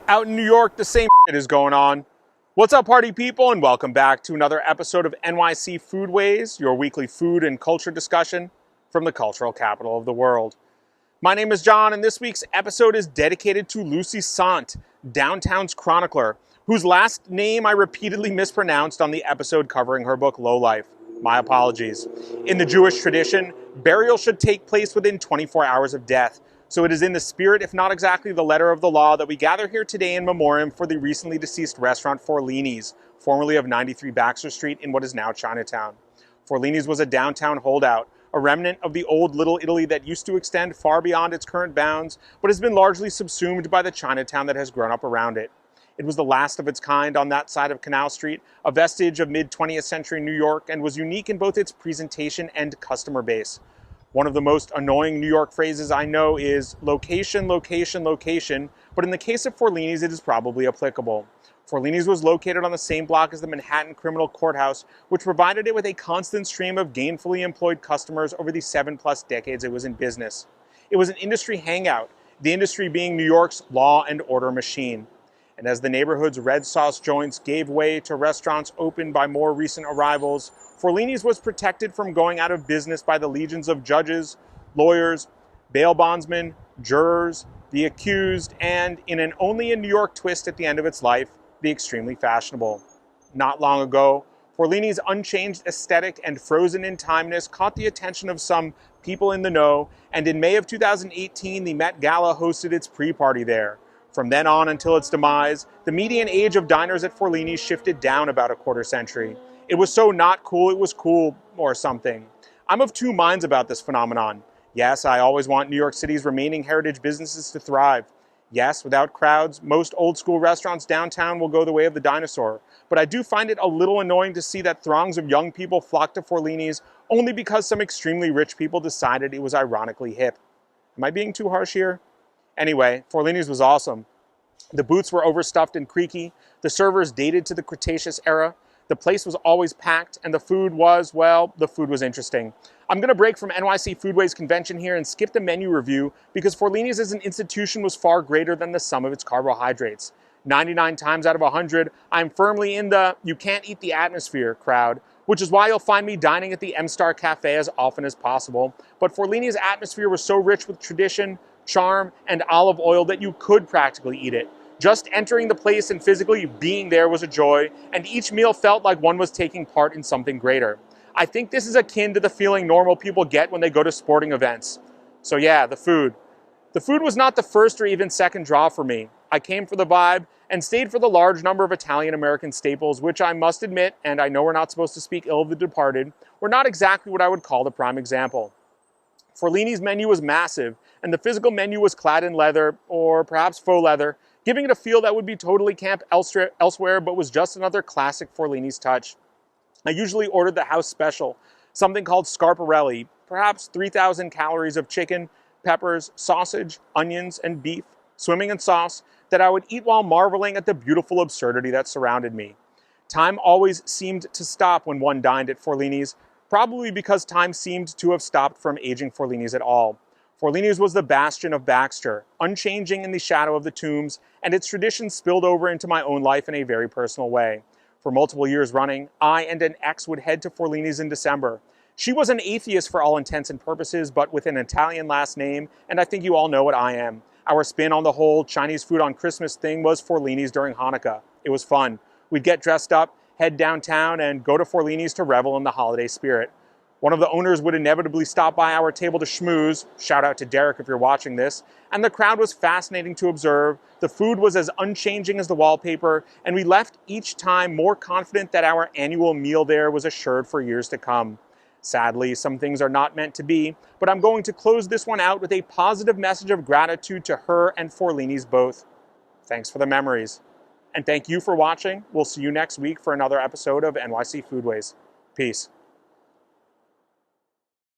Out in New York, the same shit is going on. What's up, party people, and welcome back to another episode of NYC Foodways, your weekly food and culture discussion from the cultural capital of the world. My name is John, and this week's episode is dedicated to Lucy Sant, Downtown's chronicler, whose last name I repeatedly mispronounced on the episode covering her book Lowlife. My apologies. In the Jewish tradition, burial should take place within 24 hours of death. So it is in the spirit, if not exactly the letter of the law, that we gather here today in memoriam for the recently deceased restaurant Forlinis, formerly of 93 Baxter Street in what is now Chinatown. Forlinis was a downtown holdout, a remnant of the old Little Italy that used to extend far beyond its current bounds, but has been largely subsumed by the Chinatown that has grown up around it. It was the last of its kind on that side of Canal Street, a vestige of mid-20th century New York, and was unique in both its presentation and customer base. One of the most annoying New York phrases I know is location, location, location, but in the case of Forlinis, it is probably applicable. Forlinis was located on the same block as the Manhattan Criminal Courthouse, which provided it with a constant stream of gainfully employed customers over the 7+ decades it was in business. It was an industry hangout, the industry being New York's law and order machine. And as the neighborhood's red sauce joints gave way to restaurants opened by more recent arrivals, Forlini's was protected from going out of business by the legions of judges, lawyers, bail bondsmen, jurors, the accused, and, in an only in New York twist at the end of its life, the extremely fashionable. Not long ago, Forlini's unchanged aesthetic and frozen in timeness caught the attention of some people in the know, and in May of 2018, the Met Gala hosted its pre-party there. From then on until its demise, the median age of diners at Forlini's shifted down about a quarter century. It was so not cool, it was cool or something. I'm of two minds about this phenomenon. Yes, I always want New York City's remaining heritage businesses to thrive. Yes, without crowds, most old school restaurants downtown will go the way of the dinosaur. But I do find it a little annoying to see that throngs of young people flock to Forlini's only because some extremely rich people decided it was ironically hip. Am I being too harsh here? Anyway, Forlini's was awesome. The booths were overstuffed and creaky, the servers dated to the Cretaceous era, the place was always packed, and the food was interesting. I'm going to break from NYC Foodways convention here and skip the menu review because Forlini's as an institution was far greater than the sum of its carbohydrates. 99 times out of 100, I'm firmly in the you can't eat the atmosphere crowd, which is why you'll find me dining at the M-Star Cafe as often as possible. But Forlini's atmosphere was so rich with tradition, charm, and olive oil that you could practically eat it. Just entering the place and physically being there was a joy, and each meal felt like one was taking part in something greater. I think this is akin to the feeling normal people get when they go to sporting events. So yeah, the food. The food was not the first or even second draw for me. I came for the vibe and stayed for the large number of Italian-American staples, which I must admit, and I know we're not supposed to speak ill of the departed, were not exactly what I would call the prime example. Forlini's menu was massive, and the physical menu was clad in leather, or perhaps faux leather, giving it a feel that would be totally camp elsewhere, but was just another classic Forlini's touch. I usually ordered the house special, something called scarparelli, perhaps 3,000 calories of chicken, peppers, sausage, onions, and beef, swimming in sauce, that I would eat while marveling at the beautiful absurdity that surrounded me. Time always seemed to stop when one dined at Forlini's, probably because time seemed to have stopped from aging Forlini's at all. Forlini's was the bastion of Baxter, unchanging in the shadow of the tombs, and its traditions spilled over into my own life in a very personal way. For multiple years running, I and an ex would head to Forlini's in December. She was an atheist for all intents and purposes, but with an Italian last name, and I think you all know what I am. Our spin on the whole Chinese food on Christmas thing was Forlini's during Hanukkah. It was fun. We'd get dressed up, head downtown, and go to Forlini's to revel in the holiday spirit. One of the owners would inevitably stop by our table to schmooze, shout out to Derek if you're watching this, and the crowd was fascinating to observe, the food was as unchanging as the wallpaper, and we left each time more confident that our annual meal there was assured for years to come. Sadly, some things are not meant to be, but I'm going to close this one out with a positive message of gratitude to her and Forlinis both. Thanks for the memories. And thank you for watching. We'll see you next week for another episode of NYC Foodways. Peace.